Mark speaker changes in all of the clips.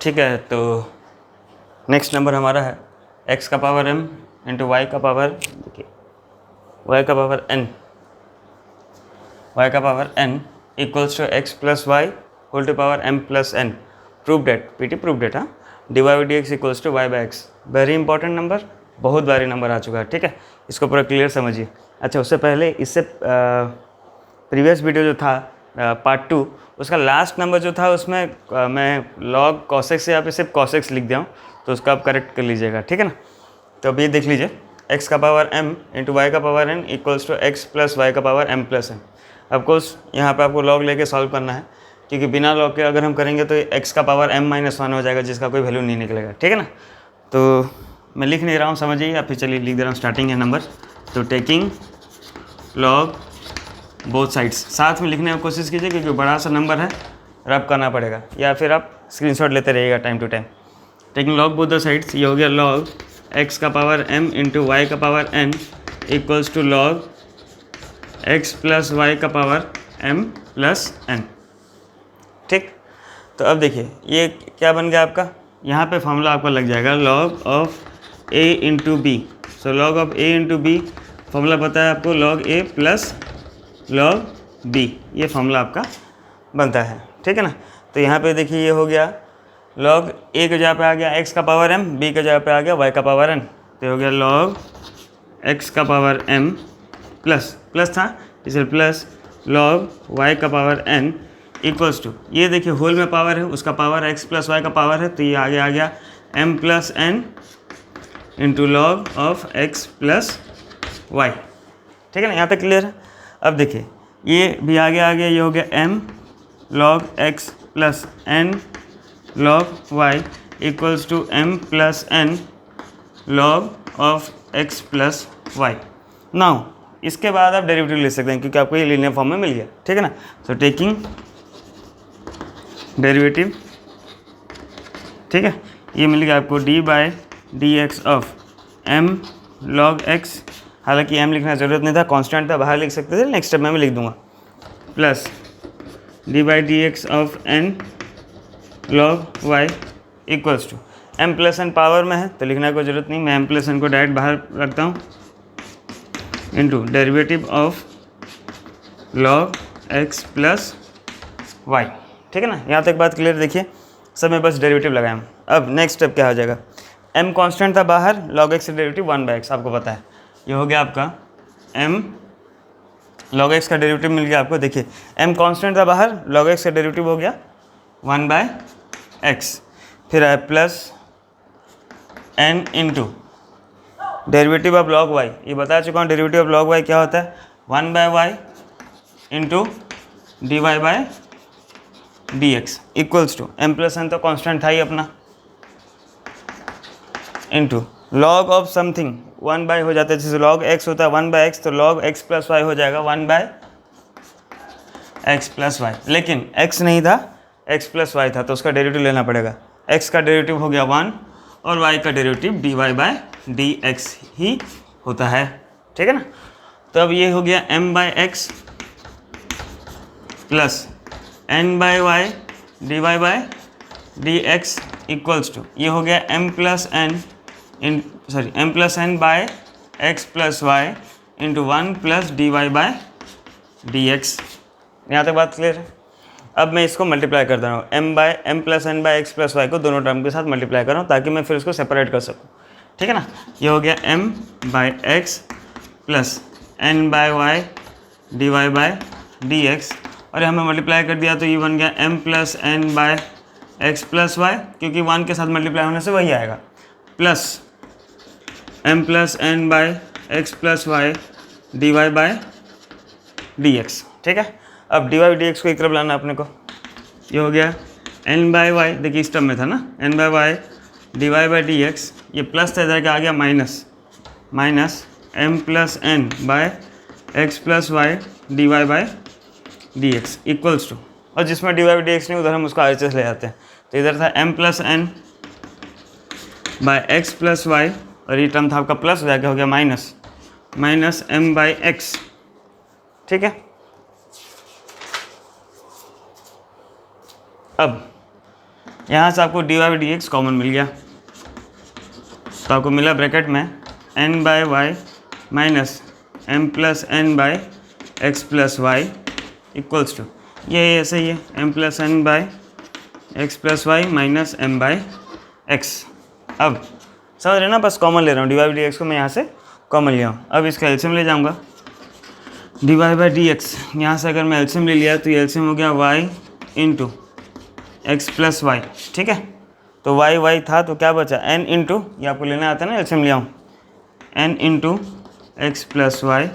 Speaker 1: ठीक है, तो नेक्स्ट नंबर हमारा है x का पावर m इंटू वाई का पावर, देखिए y का power n equals to x plus Y whole to power m plus n। Prove that, PT prove that, हाँ। D Y by D x equals to Y by X. Very important number, बहुत बारी number आ चुका है, ठीक है। इसको पूरा clear समझिए। अच्छा, उससे पहले इससे प्रीवियस वीडियो जो था पार्ट 2, उसका लास्ट नंबर जो था उसमें मैं लॉग कॉसेक्स से यहाँ पे सिर्फ कॉसेक्स लिख दिया हूँ, तो उसका आप करेक्ट कर लीजिएगा, ठीक है ना। तो अब ये देख लीजिए, x का पावर m इंटू वाई का power n equals to x plus Y का power m plus n। Of course यहाँ पे आपको लॉग लेके सॉल्व करना है, क्योंकि बिना लॉग के अगर हम करेंगे तो x का पावर m माइनस 1 हो जाएगा, जिसका कोई वैल्यू नहीं निकलेगा, ठीक है ना। तो मैं लिख नहीं रहा हूँ, समझिए, या फिर चलिए लिख दे रहा हूँ, स्टार्टिंग है नंबर। तो टेकिंग लॉग बोथ साइड्स, साथ में लिखने की कोशिश कीजिए, क्योंकि बड़ा सा नंबर है, रब करना पड़ेगा, या फिर आप स्क्रीनशॉट लेते रहिएगा time to time. Taking log both the sides, ये हो गया लॉग x का पावर m इंटू वाई का power n equals to log x plus Y का पावर m प्लस n, ठीक। तो अब देखिए ये क्या बन गया आपका, यहाँ पे फॉर्मूला आपका लग जाएगा log of a into B. So log of a into B formula पता है आपको, log a plus log b, ये फॉर्मूला आपका बनता है, ठीक है ना। तो यहाँ पे देखिए ये हो गया लॉग a के जगह पे आ गया x का पावर m, b के जगह पे आ गया y का पावर n। तो हो गया लॉग x का पावर m प्लस था इसलिए प्लस लॉग y का पावर n इक्वल्स टू, ये देखिए होल में पावर है, उसका पावर x प्लस वाई का पावर है, तो ये आगे आ गया m plus n into log of x plus Y, ठीक है ना। यहाँ तक क्लियर है। अब देखिए ये भी आगे आ गया, ये हो गया m log x plus n log y equals to m plus n log of x plus Y. Now इसके बाद आप डेरिवेटिव ले सकते हैं, क्योंकि आपको ये लीनियर फॉर्म में मिल गया, ठीक है ना। सो टेकिंग डेरिवेटिव, ठीक है, ये मिल गया आपको d by D x of m log x, हालांकि m लिखना ज़रूरत नहीं था, कांस्टेंट था, बाहर लिख सकते थे, नेक्स्ट स्टेप में मैं लिख दूंगा, plus d by D x of n log y equals to m plus n power में है तो लिखने की कोई ज़रूरत नहीं, मैं m प्लस n को डायरेक्ट बाहर रखता हूँ, into derivative of log x plus y, ठीक है ना। यहाँ तक बात क्लियर। देखिए सब में बस डेरिवेटिव लगाएं। अब नेक्स्ट स्टेप क्या हो जाएगा, m कांस्टेंट था बाहर, log x से डेरिवेटिव 1/x आपको पता है, ये हो गया आपका m log x का डेरिवेटिव मिल गया आपको। देखिए m कांस्टेंट था बाहर, log x का डेरिवेटिव हो गया 1/x, फिर है plus n into derivative of log y, ये बता चुका हूँ डेरिवेटिव ऑफ log y क्या होता है, 1/y into D Y by D x equals to m plus n तो कांस्टेंट था ही अपना, इंटू लॉग ऑफ समथिंग 1/, हो जाता है, जैसे log x होता है 1/x, तो log x प्लस वाई हो जाएगा 1/x प्लस वाई, लेकिन x नहीं था, x प्लस वाई था, तो उसका डेरिवेटिव लेना पड़ेगा। x का डेरिवेटिव हो गया 1 और y का derivative D Y by D X ही होता है, ठीक है ना। तो अब ये हो गया m/x plus n/y D Y by D x equals to, ये हो गया m plus n by x plus Y into 1 plus D Y by D X. यहाँ तक बात क्लियर है। अब मैं इसको मल्टीप्लाई कर दे रहा हूँ, m plus n by X plus Y को दोनों टर्म के साथ मल्टीप्लाई कर रहा हूँ, ताकि मैं फिर उसको सेपरेट कर सकूँ, ठीक है ना। ये हो गया m by X plus n by Y D Y by D x, और हमें मल्टीप्लाई कर दिया तो ये बन गया m plus n by X plus Y, क्योंकि 1 के साथ मल्टीप्लाई होने से वही आएगा, plus m plus n by X plus Y D Y by D x, ठीक है। अब डी वाई डी एक्स को एक तरफ लाना अपने को, ये हो गया n बाई वाई, देखिए इस टर्म में था ना, n by Y D Y by D X, ये प्लस था, इधर का आ गया minus m plus n by X plus Y D Y by D x equals to, और जिसमें D Y by D X नहीं उधर हम उसको आर एच एस ले जाते हैं, तो इधर था m plus n by X plus Y, और ये टर्म था आपका प्लस, जाके हो गया माइनस m बाई एक्स, ठीक है। अब यहाँ से आपको dy by D x common मिल गया, तो आपको मिला ब्रैकेट में n by Y minus m plus n by X plus Y equals to ये ऐसे ही है m plus n by X plus Y minus m by X. अब समझ रहे ना, बस कॉमन ले रहा हूँ, D Y by D x को मैं यहाँ से कॉमन लिया हूँ। अब इसका एलसीएम ले जाऊँगा, D Y by D X, यहाँ से अगर मैं एलसीएम ले लिया तो ये एलसीएम हो गया Y into x plus Y, ठीक है। तो वाई वाई था तो क्या बचा n इंटू, ये आपको लेना आता है ना, एलसीएम लिया हूँ, n into x plus y,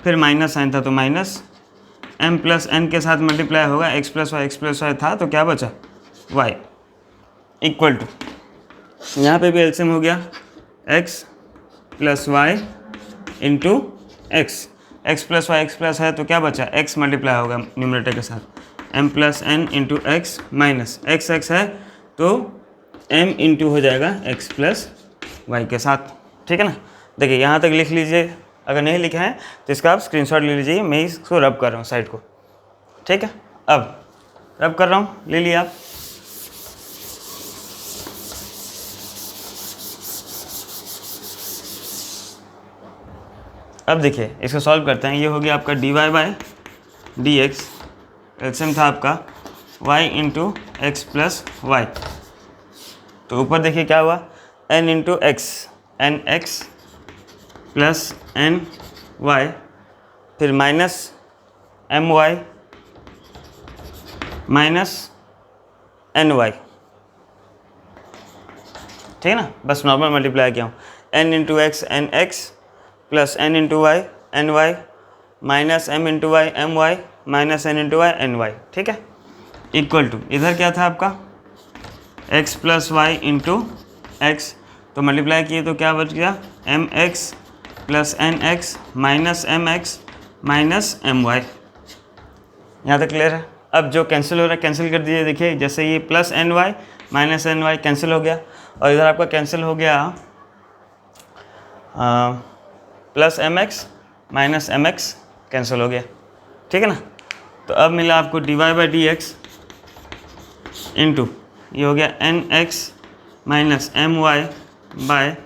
Speaker 1: फिर माइनस साइन था तो माइनस m प्लस n के साथ मल्टीप्लाई होगा, x प्लस वाई था तो क्या बचा y इक्वल टू, यहाँ पे भी एलसीएम हो गया x plus Y into x plus है तो क्या बचा x मल्टीप्लाई होगा न्यूमरेटर के साथ, m plus n into x minus x है तो m इंटू हो जाएगा x प्लस वाई के साथ, ठीक है ना। देखिए यहाँ तक लिख लीजिए, अगर नहीं लिखा है तो इसका आप स्क्रीनशॉट ले लीजिए, मैं इसको रब कर रहा हूँ साइड को, ठीक है। अब रब कर रहा हूँ, ले लिया आप। अब देखिए इसको सॉल्व करते हैं, ये हो गया आपका D Y by D X, LCM था आपका y into x plus Y, तो ऊपर देखिए क्या हुआ n into X, N X plus N Y, फिर minus M Y minus N Y, ठीक है ना, बस नॉर्मल मल्टीप्लाई किया हूँ, n into X N X plus n into Y N Y minus m into Y M Y minus n into Y N Y, ठीक है, equal to इधर क्या था आपका x plus Y into x, तो multiply किए तो क्या बच गया m x plus n x minus m x minus M y. यहाँ तक क्लियर है। अब जो कैंसिल हो रहा है कैंसिल कर दीजिए, देखिए जैसे ये plus N Y minus N y cancel हो गया, और इधर आपका कैंसिल हो गया plus m x minus m x cancel हो गया, ठीक है ना। तो अब मिला आपको d Y by D x into ये हो गया n x minus M y by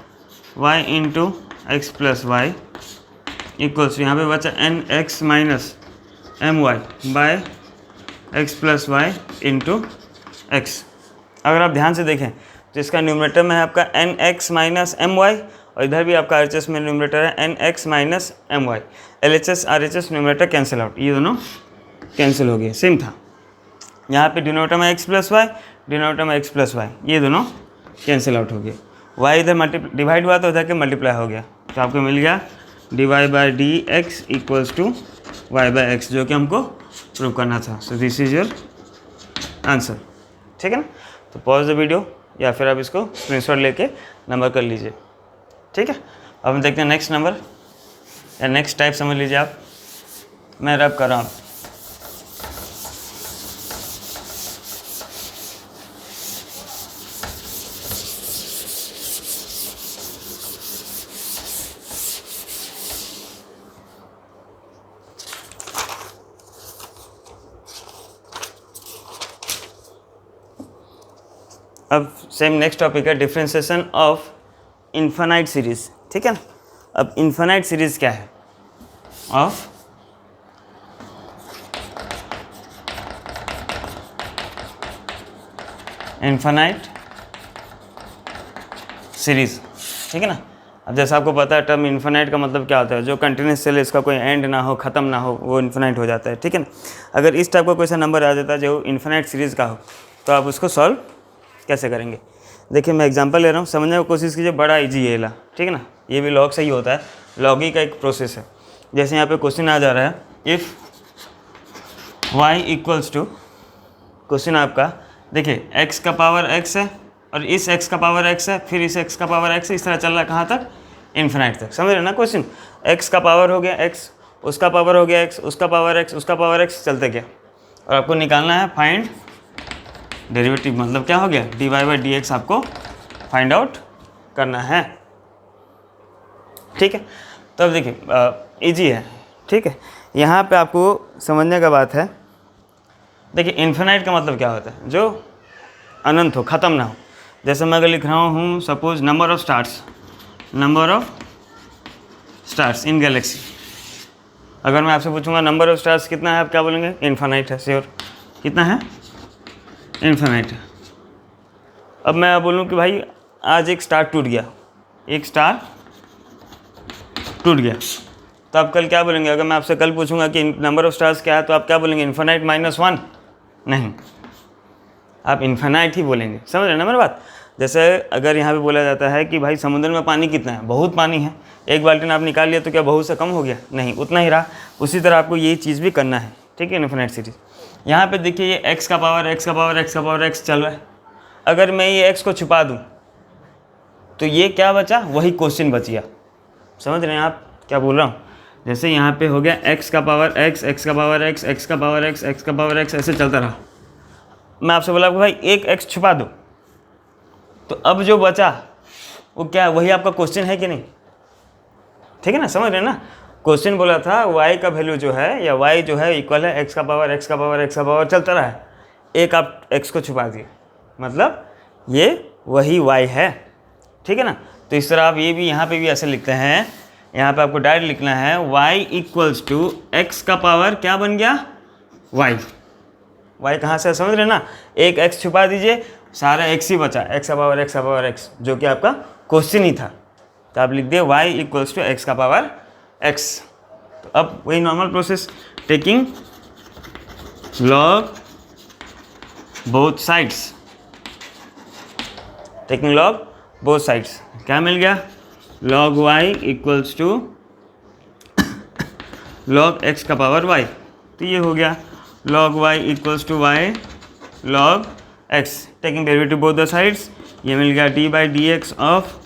Speaker 1: y into x plus Y equals, यहाँ पे बचा n x minus M y by x plus Y into x. अगर आप ध्यान से देखें तो इसका न्यूमरेटर में है आपका n x minus M y, और इधर भी आपका RHS में न्यूमरेटर है n x minus M y. LHS RHS numerator cancel out, ये दोनों कैंसिल हो गए, सेम था। यहाँ पे डिनोमिनेटर में x प्लस वाई, डिनोमिनेटर में x प्लस वाई, ये दोनों कैंसिल आउट हो गए। y इधर डिवाइड हुआ तो इधर के मल्टीप्लाई हो गया, तो आपको मिल गया d Y by D x equals to Y by x, जो कि हमको प्रूव करना था। So this is your answer, ठीक है ना। तो पॉज द वीडियो या फिर आप इसको स्क्रीनशॉट लेके नंबर कर लीजिए, ठीक है। अब हम देखते हैं नेक्स्ट नंबर या नेक्स्ट टाइप, समझ लीजिए आप, मैं रब कर रहा हूँ। अब सेम नेक्स्ट टॉपिक है डिफरेंशिएशन ऑफ इन्फानाइट सीरीज, ठीक है ना। अब इन्फानाइट सीरीज क्या है ऑफ इन्फानाइट सीरीज, ठीक है ना। अब जैसा आपको पता है टर्म इन्फानाइट का मतलब क्या होता है, जो कंटिन्यूस चले, इसका कोई एंड ना हो, ख़त्म ना हो, वो इन्फानाइट हो जाता है, ठीक है ना। अगर इस टाइप का कोई सा नंबर आ जाता है जो इन्फानाइट सीरीज़ का हो, तो आप उसको सॉल्व कैसे करेंगे। देखिए मैं एग्जांपल ले रहा हूँ, समझने की कोशिश कीजिए, बड़ा इजी है ला, ठीक है ना। ये भी लॉग से ही होता है, लॉग ही का एक प्रोसेस है। जैसे यहाँ पे क्वेश्चन आ जा रहा है, if y equals to, question आपका देखिए x का पावर x है और इस x का पावर x है, फिर इस x का पावर x है, इस तरह चल रहा है कहाँ तक, इन्फिनाइट तक, समझ रहे ना क्वेश्चन। x का पावर हो गया x, उसका पावर हो गया x, उसका पावर x, उसका पावर x, चलते गया, और आपको निकालना है फाइंड डेरिवेटिव, मतलब क्या हो गया d Y by D x आपको फाइंड आउट करना है, ठीक है। तो अब देखिए इजी है, ठीक है। यहाँ पे आपको समझने का बात है, देखिए इन्फिनाइट का मतलब क्या होता है, जो अनंत हो, ख़त्म ना हो। जैसे मैं अगर लिख रहा हूँ suppose number of stars in Galaxy, अगर मैं आपसे पूछूंगा नंबर ऑफ स्टार्स कितना है, आप क्या बोलेंगे? इन्फानाइट है। श्योर, कितना है? इन्फानाइट है। अब मैं बोलूँ कि भाई आज एक स्टार टूट गया, तो आप कल क्या बोलेंगे? अगर मैं आपसे कल पूछूंगा कि नंबर ऑफ स्टार्स क्या है, तो आप क्या बोलेंगे? इन्फानाइट -1? नहीं, आप इन्फानाइट ही बोलेंगे। समझ रहे ना मेरी बात? जैसे अगर यहाँ पे बोला जाता है कि भाई समुद्र में पानी कितना है, बहुत पानी है, 1 बाल्टी आप निकाल लिया तो क्या बहुत से कम हो गया? नहीं, उतना ही रहा। उसी तरह आपको ये चीज़ भी करना है, ठीक है, इन्फिनिट सीरीज। यहाँ पे देखिए ये x का पावर x चल रहा है। अगर मैं ये x को छुपा दूँ तो ये क्या बचा? वही क्वेश्चन बच गया। समझ रहे हैं आप क्या बोल रहा हूँ? जैसे यहाँ पे हो गया x का पावर x, x का पावर x, x का पावर x, x का पावर x, ऐसे चलता रहा। मैं आपसे बोला कि भाई एक x छुपा दो, तो अब जो बचा वो क्या? वही आपका क्वेश्चन है कि नहीं? ठीक है ना, समझ रहे हैं ना? क्वेश्चन बोला था y का वैल्यू जो है या y जो है इक्वल है x का पावर x का पावर x का पावर चलता रहा है, एक आप x को छुपा दिए, मतलब ये वही y है। ठीक है ना? तो इस तरह आप ये भी यहाँ पे भी ऐसे लिखते हैं। यहाँ पे आपको डायरेक्ट लिखना है y इक्वल्स टू x का पावर क्या बन गया? y। y कहाँ से? समझ रहे ना? एक x छुपा दीजिए, सारा x ही बचा, x का पावर x, जो कि आपका क्वेश्चन ही था। तो आप लिख दिए y इक्वल्स टू x का पावर x। तो अब वही normal process, taking log both sides, क्या मिल गया? log y equals to log x का पावर y। तो ये हो गया log y equals to y log x, taking derivative both the sides. ये मिल गया d by D x of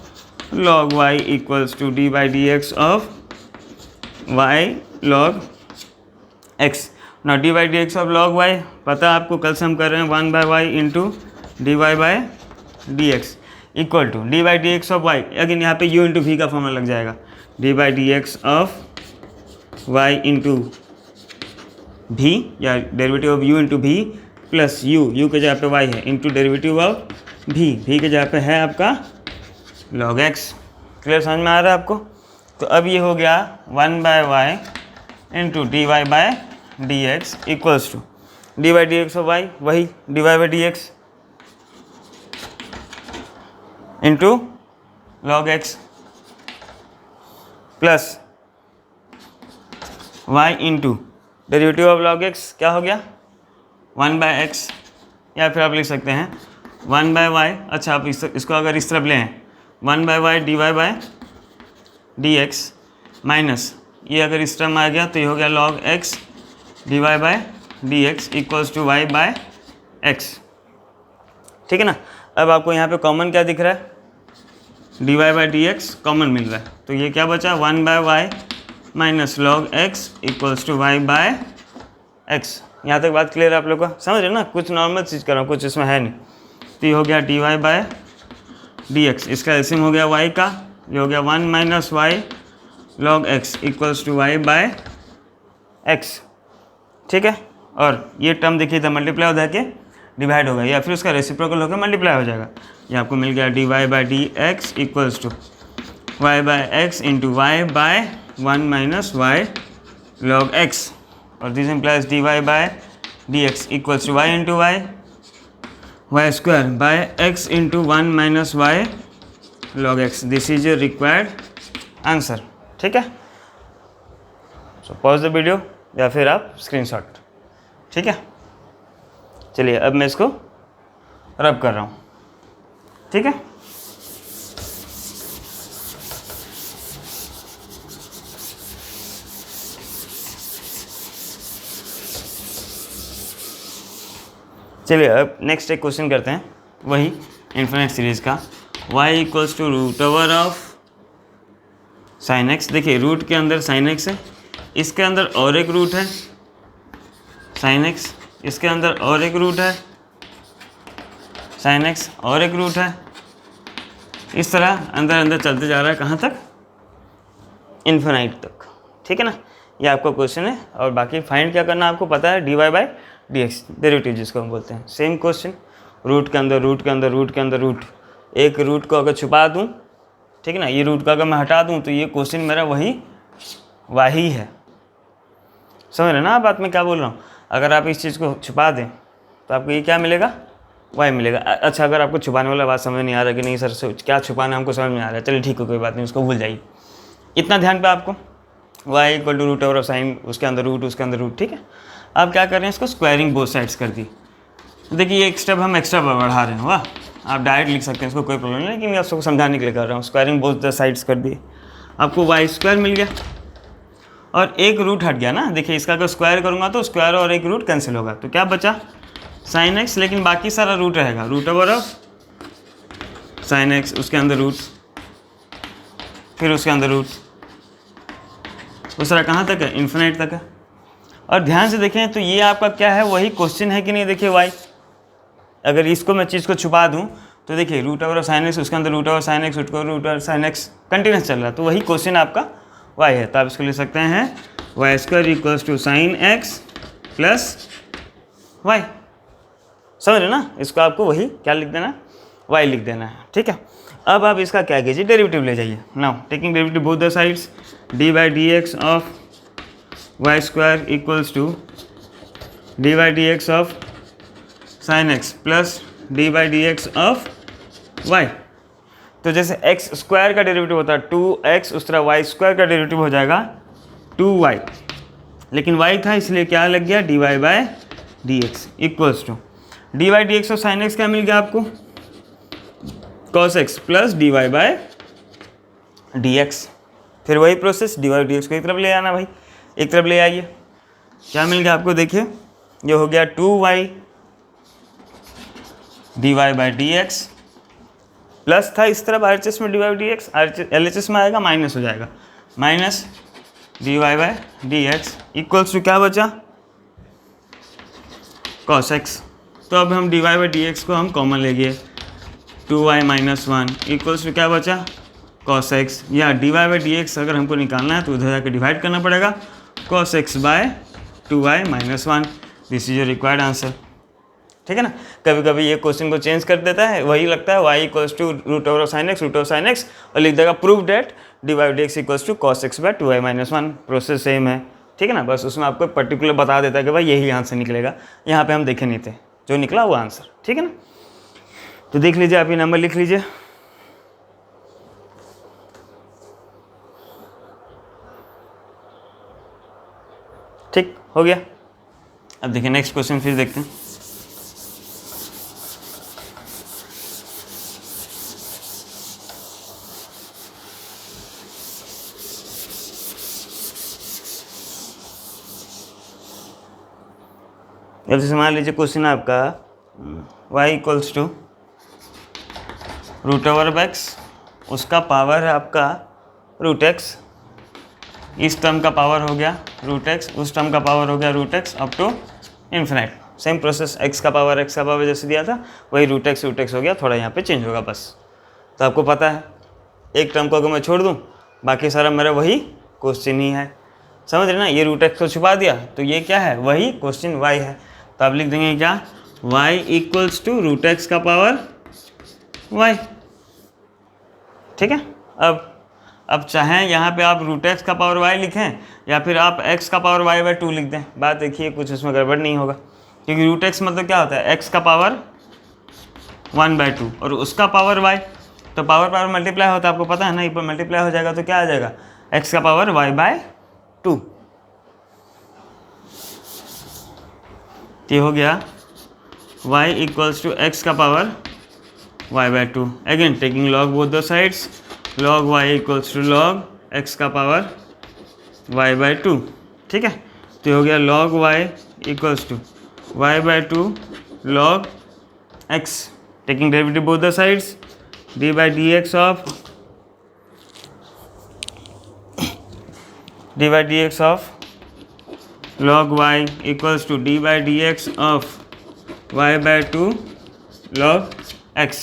Speaker 1: log y equals to d by D x of y log x। ना d by D x of log y पता है आपको, कल से हम कर रहे हैं 1 by y into D Y by D x equal to d by D x of y. Again यहाँ पे u इंटू वी का फॉर्मूला लग जाएगा, d by D x of y into भी या डेरिवेटिव ऑफ u इंटू भी plus u के जगह पे y है इंटू डेरिवेटिव ऑफ भी के जगह पे है आपका log x। क्लियर, समझ में आ रहा है आपको? तो अब ये हो गया 1 by y into D Y by D x equals to d by D x of y, वही d Y by D x into log x plus y into derivative of log x क्या हो गया? 1 bye x, या फिर आप लिख सकते हैं 1 बाय वाई। अच्छा, आप इसको अगर इस तरफ ले हैं 1 by y D Y by D x minus ये अगर इस टर्म आ गया तो ये हो गया log x d Y by D x equals to y by x. ठीक है ना? अब आपको यहाँ पे कॉमन क्या दिख रहा है? D Y by D x common मिल रहा है, तो ये क्या बचा? 1 by y minus log x equals to y by x. यहाँ तक बात क्लियर है आप लोग को? समझ रहे ना? कुछ नॉर्मल चीज़ कर रहा हूँ, कुछ इसमें है नहीं। तो ये हो गया d Y by D x, इसका एलसीएम हो गया y का, ये हो गया 1 minus y log x equals to y by x. ठीक है? और ये टर्म देखिए था मल्टीप्लाई हो जाके डिवाइड होगा, या फिर उसका रेसिप्रोकल होकर मल्टीप्लाई हो जाएगा। ये आपको मिल गया d Y by D x equals to y by x into y by 1 minus y log x, और this implies d Y by D x equals to y into y square by x into 1 minus y log x। This is your required answer. ठीक है? So pause the video या फिर आप screenshot. ठीक है? चलिए अब मैं इसको रब कर रहा हूँ। ठीक है? चलिए अब नेक्स्ट एक क्वेश्चन करते हैं, वही इन्फिनिट सीरीज का। y equals to root over of sine x. देखिए रूट के अंदर साइन एक्स है, इसके अंदर और एक रूट है साइन एक्स, इसके अंदर और एक रूट है साइन एक्स, और एक रूट है। इस तरह अंदर अंदर चलते जा रहा है, कहाँ तक? इन्फिनाइट तक। ठीक है ना? ये आपका क्वेश्चन है, और बाकी फाइंड क्या करना आपको पता है, d Y by D x derivative जिसको हम बोलते हैं। सेम क्वेश्चन रूट के अंदर रूट के अंदर रूट के अंदर रूट, एक रूट को अगर छुपा दूँ, ठीक है ना, ये रूट को अगर मैं हटा दूँ तो ये क्वेश्चन मेरा वही वाही है। समझ रहे ना आप बात में क्या बोल रहा हूँ। अगर आप इस चीज़ को छुपा दें तो आपको ये क्या मिलेगा, वाई मिलेगा। अच्छा, अगर आपको छुपाने वाला बात समझ नहीं आ रहा कि नहीं सर क्या छुपाना हमको समझ में आ रहा है, चलिए ठीक है, कोई बात नहीं, उसको भूल जाइए। इतना ध्यान पे आपको y equal to root over of sine, उसके अंदर रूट, उसके अंदर रूट, ठीक है। आप क्या कर रहे हैं, इसको स्क्वायरिंग बोथ साइड्स कर दी। देखिए एक स्टेप हम एक्स्ट्रा बढ़ा रहे हैं, वाह, आप डायरेक्ट लिख सकते हैं, इसको कोई प्रॉब्लम नहीं, लेकिन मैं आपको समझाने के लिए कर रहा हूँ। स्क्वायरिंग बोथ द साइड्स कर दिए, आपको वाई स्क्वायर मिल गया और एक रूट हट गया ना। देखिए इसका अगर स्क्वायर करूँगा तो स्क्वायर और एक रूट कैंसिल होगा, तो क्या बचा, साइन एक्स, लेकिन बाकी सारा रूट रहेगा, root over of sine x, उसके अंदर रूट, फिर उसके अंदर रूट, उस तरह कहाँ तक है, इन्फिनिट तक है। और ध्यान से देखें तो ये आपका क्या है, वही क्वेश्चन है कि नहीं। देखिए वाई, अगर इसको मैं चीज़ को छुपा दूँ तो देखिए root over of sine x, उसके अंदर root over sine x, root over sine x continuous चल रहा है, तो वही क्वेश्चन आपका वाई है। तो आप इसको लिख सकते हैं y square equals to sine x plus y. समझ रहे ना, इसको आपको वही क्या लिख देना, वाई लिख देना है, ठीक है। अब आप इसका क्या कीजिए, डेरिवेटिव ले जाइए। Now taking derivative both the sides, d by D x of y square equals to d by D x of sine x plus d by D x of y. तो जैसे एक्स स्क्वायर का derivative होता है 2x, उस तरह Y square का derivative हो जाएगा 2y, लेकिन y था इसलिए क्या लग गया, dy by D x equals to d by D x और साइन एक्स क्या मिल गया आपको, cos x plus D Y by D x. फिर वही process, d y d x को एक तरफ ले आना भाई, एक तरफ ले आइए, क्या मिल गया आपको, देखिए ये हो गया 2y d Y by D x, plus था इस तरफ आर एच एस में d y d x, L H S में आएगा माइनस हो जाएगा, minus d Y by D x equals to क्या बचा, cos x। तो अब हम d Y by D x को हम कॉमन ले गए, 2y माइनस 1 इक्वल्स टू क्या बचा, cos x, या d Y by D x अगर हमको निकालना है तो उधर जाकर डिवाइड करना पड़ेगा, cos x by 2y minus 1। This is your required answer, ठीक है ना। कभी कभी ये क्वेश्चन को चेंज कर देता है, वही लगता है y equals to root over sine x, root over sine x, और लिख देगा prove that d y d x equals to cos x by 2y minus 1। Process same है, ठीक है ना, बस उसमें आपको पर्टिकुलर बता देता है कि भाई यही आंसर निकलेगा। यहाँ पे हम देखे नहीं थे, जो निकला वो आंसर, ठीक है ना। तो देख लीजिए, आप ये नंबर लिख लीजिए, ठीक हो गया। अब देखिए नेक्स्ट क्वेश्चन फिर देखते हैं। अब जैसे मान लीजिए क्वेश्चन आपका y equals to root over of x, उसका पावर है आपका रूट एक्स, इस टर्म का पावर हो गया रूट एक्स, उस टर्म का पावर हो गया root x up to infinite. Same process, x का पावर जैसे दिया था वही रूट एक्स हो गया, थोड़ा यहाँ पे चेंज होगा बस। तो आपको पता है एक टर्म को अगर मैं छोड़ दूँ बाकी सारा मेरा वही क्वेश्चन ही है, समझ रहे ना। ये रूट एक्स को छुपा दिया तो ये क्या है, वही क्वेश्चन y है। तो आप लिख देंगे क्या, y equals to root x का पावर y, ठीक है। अब चाहें यहाँ पे आप रूट एक्स का पावर y लिखें या फिर आप x का पावर y बाई 2 लिख दें, बात देखिए कुछ उसमें गड़बड़ नहीं होगा, क्योंकि रूट एक्स मतलब क्या होता है, x का पावर 1/2 और उसका पावर y, तो पावर मल्टीप्लाई होता है, आपको पता है ना, ऊपर मल्टीप्लाई हो जाएगा तो क्या आ जाएगा, x का पावर y बाय 2। ये हो गया y इक्वल्स टू एक्स का power y by 2। Again taking log both the sides, log y equals to log x का पावर y बाय 2, ठीक है। तो ये हो गया log y equals to y by 2 log x, taking derivative both the sides, d by D x of log y equals to d by D x of y by 2 log x।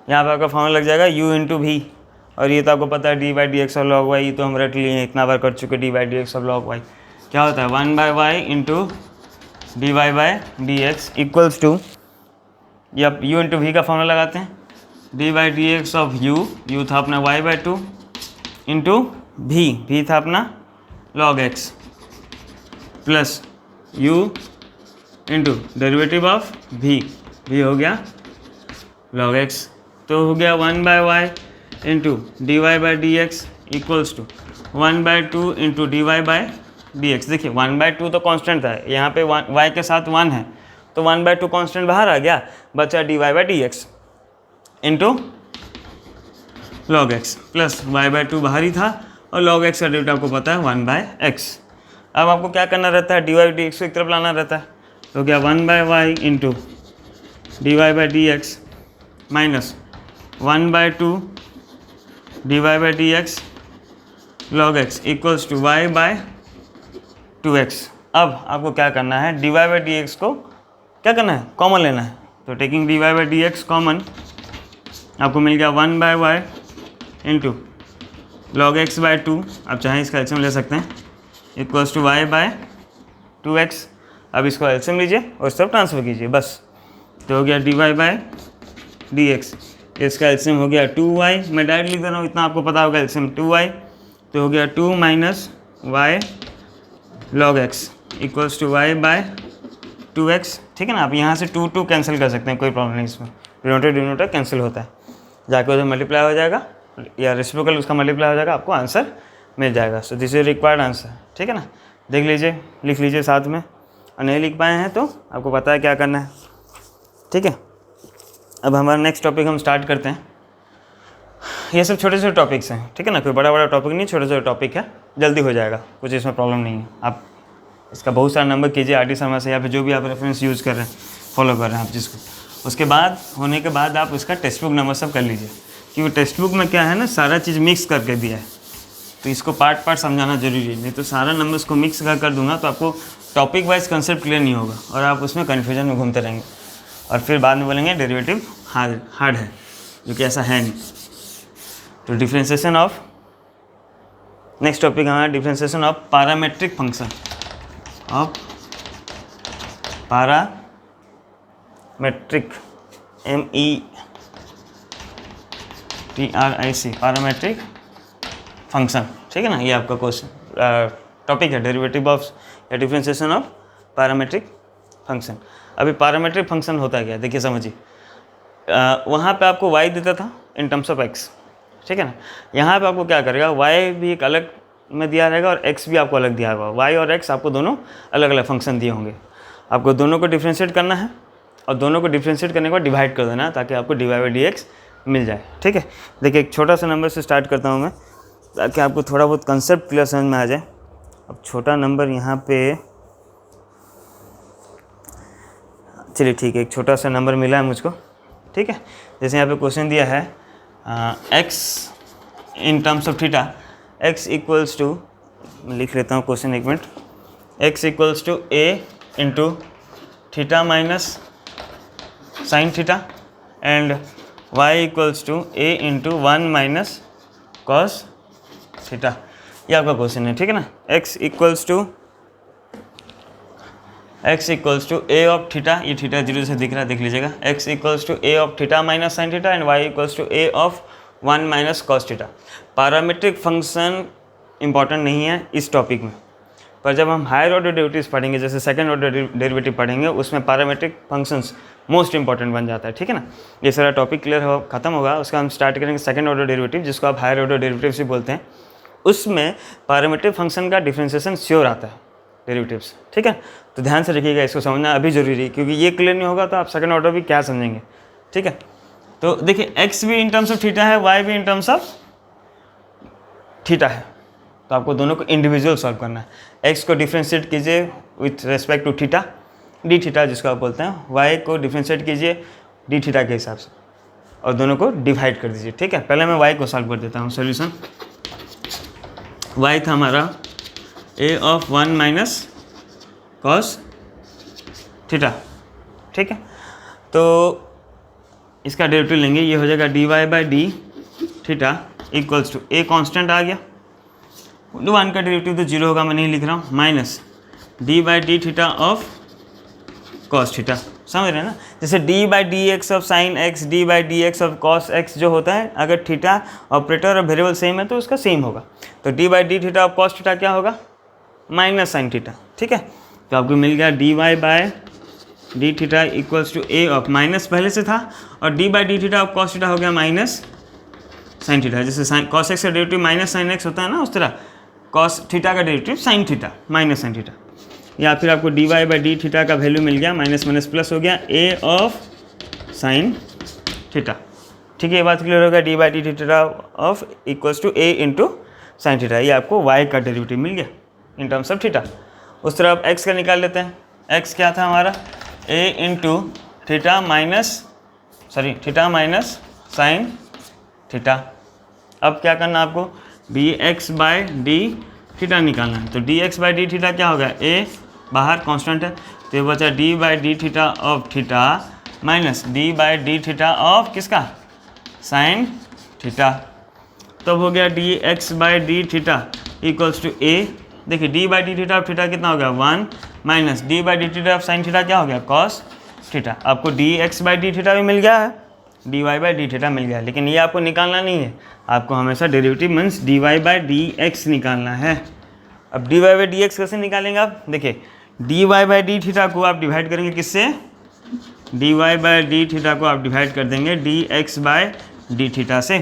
Speaker 1: यहाँ पर आपका formula लग जाएगा u into we, और ये तो आपको पता है d by D x of log y, ये तो हम रट लिए हैं, इतना बार कर चुके। d by D x of log y क्या होता है, 1 by y into D Y by D x equals to ये आप u इंटू वी का फॉर्मूला लगाते हैं, d by D x of u था अपना y/2 इंटू भी था अपना log x प्लस u इंटू डेरिवेटिव ऑफ भी हो गया log x, तो हो गया 1/y into D Y by D x equals to 1/2 into D Y by D x. देखिए 1/2 तो कांस्टेंट था, यहाँ पे y के साथ 1 है तो 1/2 कांस्टेंट बाहर आ गया, बचा d Y by D x into log x plus y/2 बाहर ही था और log x का डेरिवेटिव आपको पता है 1/x। अब आपको क्या करना रहता है, डी वाई डी एक्स को एक तरफ लाना रहता है, तो क्या 1/y into D Y by D x minus 1/2 d Y by D x log x equals to y/2x। अब आपको क्या करना है, d Y by D x को क्या करना है, कॉमन लेना है, तो taking d Y by D x common आपको मिल गया 1/y इंटू लॉग x/2, आप चाहें इसका एलसीएम ले सकते हैं, इक्वल्स टू y/2x। अब इसको एलसीएम लीजिए और इस तरफ ट्रांसफर कीजिए बस, तो हो गया d Y by D x, इसका एलसीएम हो गया 2y, मैं डायरेक्ट लिख दे रहा हूँ, इतना आपको पता होगा एलसीएम 2y, तो हो गया 2 minus y log x equals to y/2x। ठीक है ना, आप यहाँ से 2 कैंसिल कर सकते हैं, कोई प्रॉब्लम नहीं इसमें, डिनोटर कैंसिल होता है, जाके उधर मल्टीप्लाई हो जाएगा या रेसिप्रोकल उसका मल्टीप्लाई हो जाएगा, आपको आंसर मिल जाएगा। सो दिस इज रिक्वायर्ड आंसर। ठीक है ना, देख लीजिए, लिख लीजिए साथ में, और नहीं लिख पाए हैं तो आपको पता है क्या करना है। ठीक है, अब हमारा नेक्स्ट टॉपिक हम स्टार्ट करते हैं। ये सब छोटे छोटे टॉपिक्स हैं, ठीक है ना, कोई बड़ा टॉपिक नहीं, छोटे छोटे टॉपिक है, जल्दी हो जाएगा, कुछ इसमें प्रॉब्लम नहीं है। आप इसका बहुत सारा नंबर कीजिए आर टी शर्मा से, या फिर जो भी आप रेफरेंस यूज़ कर रहे हैं, फॉलो कर रहे हैं आप जिसको, उसके बाद होने के बाद आप उसका टेक्स्ट बुक नंबर सब कर लीजिए, क्योंकि टेक्स्ट बुक में क्या है ना, सारा चीज़ मिक्स करके दिया है, तो इसको पार्ट समझाना जरूरी है, नहीं तो सारा नंबर्स को मिक्स कर दूंगा तो आपको टॉपिक वाइज कंसेप्ट क्लियर नहीं होगा और आप उसमें कन्फ्यूजन में घूमते रहेंगे, और फिर बाद में बोलेंगे डेरिवेटिव हार्ड है, जो कि ऐसा है नहीं। तो डिफरेंशिएशन ऑफ, नेक्स्ट टॉपिक हमारा differentiation of parametric function, of parametric METRIC parametric function. ठीक है ना, ये आपका क्वेश्चन टॉपिक है, डेरिवेटिव ऑफ या डिफरेंशिएशन ऑफ पैरामेट्रिक फंक्शन। अभी पैरामेट्रिक फंक्शन होता है क्या, देखिए समझिए, वहाँ पे आपको y देता था इन टर्म्स ऑफ x, ठीक है ना, यहाँ पे आपको क्या करेगा, y भी एक अलग में दिया रहेगा और x भी आपको अलग दिया होगा, y और x आपको दोनों अलग अलग फंक्शन दिए होंगे, आपको दोनों को डिफ्रेंशिएट करना है और दोनों को डिफ्रेंशिएट करने के बाद डिवाइड कर देना है, ताकि आपको d Y by D x मिल जाए। ठीक है, देखिए एक छोटा सा नंबर से स्टार्ट करता हूँ मैं, ताकि आपको थोड़ा बहुत कंसेप्ट क्लियर समझ में आ जाए। अब छोटा नंबर यहाँ पे, चलिए ठीक है, एक छोटा सा नंबर मिला है मुझको। ठीक है, जैसे यहाँ पे क्वेश्चन दिया है x in terms of theta, x equals to, लिख लेता हूँ क्वेश्चन एक minute, x equals to a into theta minus sine theta and y equals to a into 1 minus cos theta, ये आपका क्वेश्चन है। ठीक है ना, x equals to a of theta, ये थीटा जीरो से दिख रहा है, देख लीजिएगा, x equals to a of theta minus sine theta and y equals to a of 1 minus cos theta. Parametric function important नहीं है इस टॉपिक में, पर जब हम हायर ऑर्डर डेरिवेटिव्स पढ़ेंगे, जैसे सेकंड ऑर्डर डेरिवेटिव पढ़ेंगे, उसमें पैरामेट्रिक फंक्शंस मोस्ट इंपॉर्टेंट बन जाता है। ठीक है ना, ये सारा टॉपिक क्लियर हो खत्म होगा, उसका हम स्टार्ट करेंगे सेकंड ऑर्डर डेरिवेटिव, जिसको आप हायर ऑर्डर डेरिवेटिव्स भी बोलते हैं। उसमें पैरामेट्रिक फंक्शन का डिफरेंशिएशन श्योर आता है, डेरिवेटिव्स। ठीक है, तो ध्यान से रखिएगा, इसको समझना अभी जरूरी है, क्योंकि ये क्लियर नहीं होगा तो आप सेकंड ऑर्डर भी क्या समझेंगे। ठीक है, तो देखिए x भी इन टर्म्स ऑफ थीटा है, y भी इन टर्म्स ऑफ थीटा है, तो आपको दोनों को इंडिविजुअल सॉल्व करना है। x को डिफ्रेंशिएट कीजिए with respect to theta, d theta जिसको आप बोलते हैं, y को डिफ्रेंशिएट कीजिए डी थीटा के हिसाब से, और दोनों को डिवाइड कर दीजिए। ठीक है, पहले मैं y को सॉल्व कर देता हूँ। सोल्यूशन y था हमारा a of 1 minus cos theta. ठीक है, तो इसका डेरिवेटिव लेंगे, ये हो जाएगा d Y by d theta equals to a constant आ गया, 1 का डेरिवेटिव तो जीरो होगा, मैं नहीं लिख रहा हूँ, minus d by d theta of cos theta. समझ रहे हैं ना। जैसे D by D x of sine x, D by D x of cos x जो होता है, अगर थीटा ऑपरेटर और वेरिएबल सेम है तो उसका सेम होगा। तो D by d theta of cos theta क्या होगा, माइनस साइन थीटा। ठीक है, तो आपको मिल गया d Y by d theta equals to a of, minus पहले से था, और d by d theta of cos theta हो गया माइनस साइन थीटा। जैसे साइन कॉस एक्स का डेरिवेटिव माइनस साइन एक्स होता है ना, उस तरह कॉस थीटा का derivative sine theta minus sine theta. या फिर आपको d Y by d theta का वैल्यू मिल गया, माइनस माइनस प्लस हो गया ए ऑफ साइन थीटा। ठीक है, ये बात क्लियर होगा। D by d theta of equals to a into sine theta, ये आपको वाई का डेरिवेटिव मिल गया इन टर्म्स ऑफ थीटा। उस तरह आप एक्स का निकाल लेते हैं। एक्स क्या था हमारा, a into theta minus sine theta. अब क्या करना आपको, d x by d theta निकालना है। तो d x by d theta क्या होगा, ए बाहर कांस्टेंट है, तो ये बचा d by d theta of theta minus d by d theta of किसका, साइन थीटा। तब हो गया d x by d theta equals to a. देखिए d by d theta of theta कितना हो गया 1 minus d by d theta of sine theta क्या हो गया कॉस थीटा। आपको d x by d theta भी मिल गया है, d Y by d theta मिल गया है, लेकिन ये आपको निकालना नहीं है, आपको हमेशा derivative means d Y by D x निकालना है। अब d Y by D x कैसे निकालेंगे आप, देखिए d Y by d theta को आप डिवाइड करेंगे किससे, d Y by d theta को आप डिवाइड कर देंगे d x by d theta से।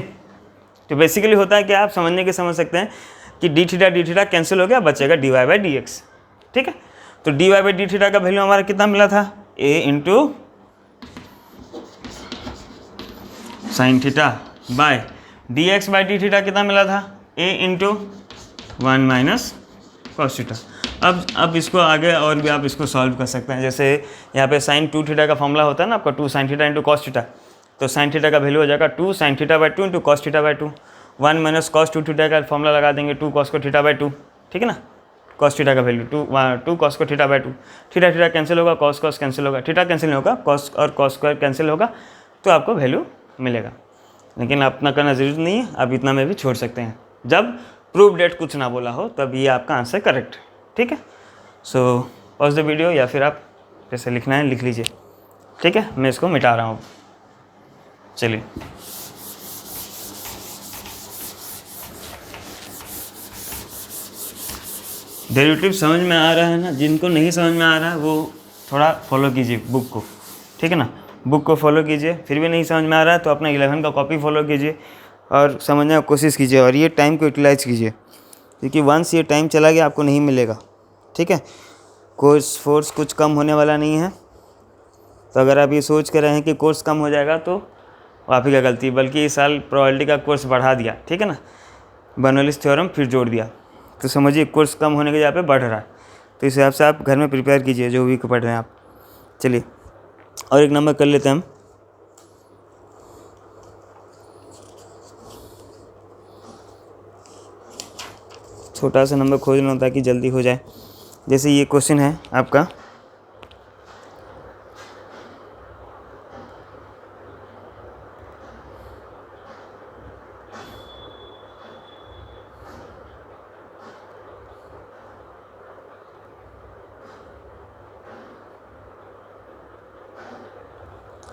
Speaker 1: तो बेसिकली होता है कि आप समझने के समझ सकते हैं कि डी थीटा कैंसिल हो गया, बचेगा d Y by D x. ठीक है, तो d Y by d theta का वैल्यू हमारा कितना मिला था, a into sine theta by D x by d theta कितना मिला था, a into 1 minus cos theta. अब इसको आगे और भी आप इसको सॉल्व कर सकते हैं। जैसे यहाँ पे साइन 2 थीटा का फॉर्मूला होता है ना आपका, 2 sine theta into cos theta. तो साइन थीटा का वैल्यू हो जाएगा 2 sine theta by 2 into cos theta by 2। 1 minus cos 2 theta का फॉर्मूला लगा देंगे, 2 कॉस को थीटा बाई 2। ठीक है ना, कॉस थीटा का वैल्यू 2 कॉस को थीटा बाई 2। थीटा कैंसिल होगा, कॉस कैंसिल होगा, थीटा कैंसिल होगा, कॉस और कॉस स्क्वायर कैंसिल होगा, तो आपको वैल्यू मिलेगा। लेकिन अपना करना ज़रूरी नहीं है, आप इतना में भी छोड़ सकते हैं। जब प्रूफ डेट कुछ ना बोला हो तब ये आपका आंसर करेक्ट। ठीक है, सो पॉज द वीडियो, या फिर आप जैसे लिखना है लिख लीजिए। ठीक है, मैं इसको मिटा रहा हूँ। चलिए, डेरिवेटिव समझ में आ रहा है ना, जिनको नहीं समझ में आ रहा है वो थोड़ा फॉलो कीजिए बुक को। ठीक है ना, बुक को फॉलो कीजिए। फिर भी नहीं समझ में आ रहा है तो अपना 11 का कॉपी फॉलो कीजिए और समझने की कोशिश कीजिए, और ये टाइम को यूटिलाइज कीजिए, क्योंकि वंस ये टाइम चला गया आपको नहीं मिलेगा। ठीक है, कोर्स फोर्स कुछ कम होने वाला नहीं है। तो अगर आप ये सोच कर रहे हैं कि कोर्स कम हो जाएगा तो आप ही का गलती, बल्कि इस साल प्रोबेबिलिटी का कोर्स बढ़ा दिया। ठीक है ना, बर्नौलीज थ्योरम फिर जोड़ दिया, तो समझिए कोर्स कम होने के जगह पे बढ़ रहा है। तो इस हिसाब से आप घर में प्रिपेयर कीजिए जो भी पढ़ रहे हैं आप। चलिए और एक नंबर कर लेते हैं हम। छोटा सा नंबर खोजना होता है कि जल्दी हो जाए। जैसे ये क्वेश्चन है आपका,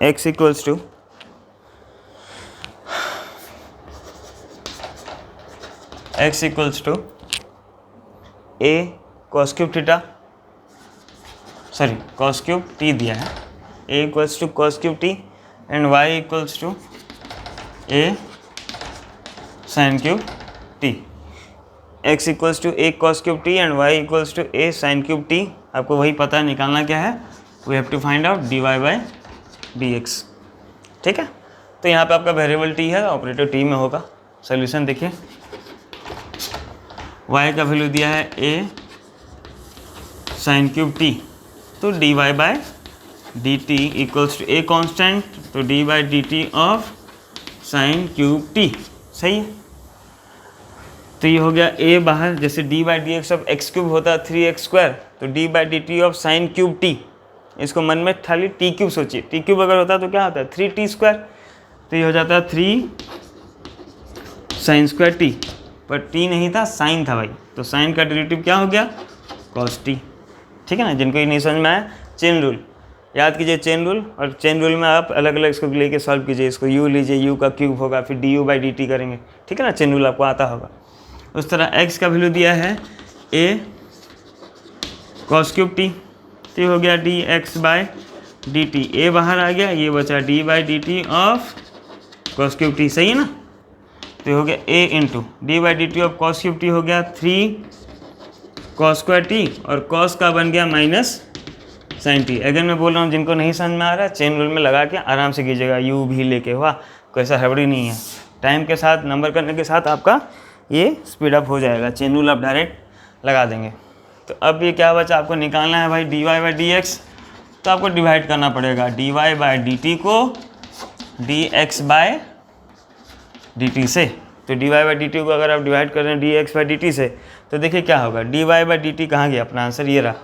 Speaker 1: x equals to a cos cube theta, sorry cos cube t दिया है, a equals to cos cube t and y equals to a sin cube t। x equals to a cos cube t and y equals to a sin cube t। आपको वही पता है, निकालना क्या है, we have to find out dy by dx। ठीक है, तो यहाँ पे आपका वेरिएबल t है, ऑपरेटर t में होगा। सोल्यूशन देखिए, y का वैल्यू दिया है a sin क्यूब t, तो dy by dt equals to a constant, तो d by dt of sin cube t। सही है, तो ये हो गया a बाहर। जैसे d by D x of x cube होता है 3x स्क्वायर, तो d by D T of sine cube t। इसको मन में खाली टी क्यूब सोचिए, टी क्यूब अगर होता है तो क्या होता है 3t स्क्वायर, तो ये हो जाता है 3 साइन स्क्वायर t, पर t नहीं था साइन था भाई, तो साइन का डेरिवेटिव क्या हो गया cos t। ठीक है ना, जिनको ये नहीं समझ में आया चेन रूल याद कीजिए चेन रूल, और चेन रूल में आप अलग अलग इसको लेके सॉल्व कीजिए। इसको u लीजिए, u का क्यूब होगा, फिर du/dt करेंगे, ठीक है ना, चेन रूल आपको आता होगा। उस तरह x का वैल्यू दिया है a cos क्यूब t, तो ये हो गया dx/dt, a बाहर आ गया, ये बचा d/dt of cos cube t, सही है ना। तो ये हो गया a into d/dt of cos cube t हो गया 3 cos स्क्वायर t, और cos का बन गया माइनस sin t। अगर मैं बोल रहा हूँ जिनको नहीं समझ में आ रहा है, चेन रूल में लगा के आराम से कीजिएगा, u भी लेके, हुआ कोई ऐसा हड़बड़ी नहीं है। टाइम के साथ नंबर करने के साथ आपका ये स्पीड अप हो जाएगा, चेन रूल आप डायरेक्ट लगा देंगे। तो अब ये क्या बचा, आपको निकालना है भाई dy/dx, तो आपको डिवाइड करना पड़ेगा dy/dt को dx/dt से। तो dy/dt को अगर आप डिवाइड कर रहे हैं dx/dt से, तो देखिए क्या होगा, dy/dt कहाँ गया, अपना आंसर ये रहा,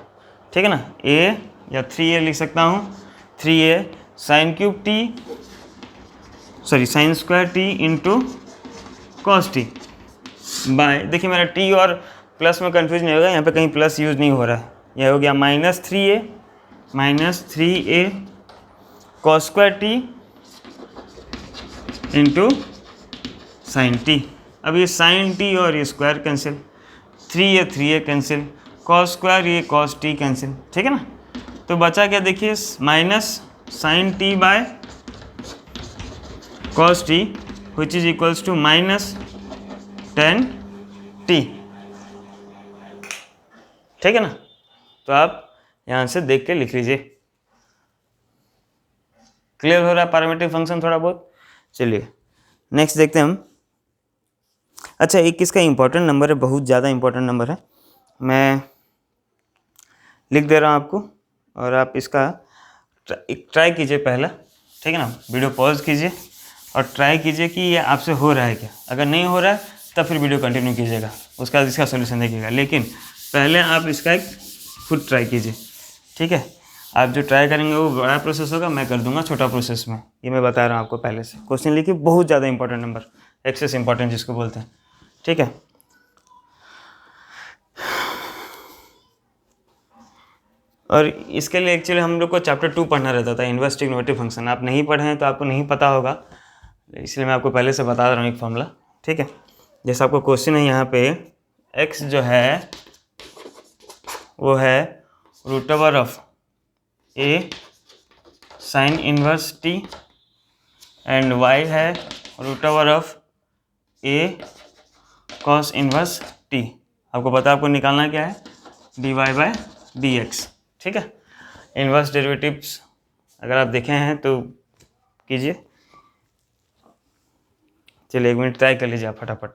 Speaker 1: ठीक है ना, a या 3a लिख सकता हूँ, 3a sine cube t, sorry sine square t into cos t by, देखिए मेरा t और प्लस में कन्फ्यूज नहीं होगा, यहाँ पे कहीं प्लस यूज़ नहीं हो रहा है, यह हो गया -3a cos square t into sine t। अब ये साइन t और ये square cancel, 3a cancel, cos square ये कॉस t कैंसिल, ठीक है ना। तो बचा क्या, देखिए minus sine t by cos t which is equals to -10t, ठीक है ना। तो आप यहाँ से देख के लिख लीजिए। क्लियर हो रहा है पैरामीट्रिक फंक्शन थोड़ा बहुत। चलिए नेक्स्ट देखते हैं हम। अच्छा, एक इसका इंपॉर्टेंट नंबर है, बहुत ज़्यादा इंपॉर्टेंट नंबर है, मैं लिख दे रहा हूँ आपको, और आप इसका ट्राई कीजिए पहला, ठीक है ना। वीडियो पॉज कीजिए और ट्राई कीजिए कि ये आपसे हो रहा है क्या। अगर नहीं हो रहा है तब फिर वीडियो कंटिन्यू कीजिएगा, उसका इसका सोल्यूशन देखिएगा, लेकिन पहले आप इसका एक खुद ट्राई कीजिए, ठीक है। आप जो ट्राई करेंगे वो बड़ा प्रोसेस होगा, मैं कर दूंगा छोटा प्रोसेस में, ये मैं बता रहा हूँ आपको पहले से। क्वेश्चन लिखिए, बहुत ज़्यादा इंपॉर्टेंट नंबर, एक्सेस इंपॉर्टेंट जिसको बोलते हैं, ठीक है। और इसके लिए एक्चुअली हम लोग को चैप्टर 2 पढ़ना रहता था, इन्वर्स ट्रिग्नोमेट्रिक फंक्शन। आप नहीं पढ़े हैं तो आपको नहीं पता होगा, इसलिए मैं आपको पहले से बता रहा हूँ एक फॉर्मूला, ठीक है। जैसे आपको क्वेश्चन है यहाँ पे, x जो है वो है √of a sine inverse t and y है √of a cos inverse t। आपको पता, आपको निकालना क्या है, dy/dx, ठीक है। इनवर्स डेरिवेटिव्स अगर आप देखे हैं तो कीजिए। चलिए 1 मिनट ट्राई कर लीजिए आप फटाफट।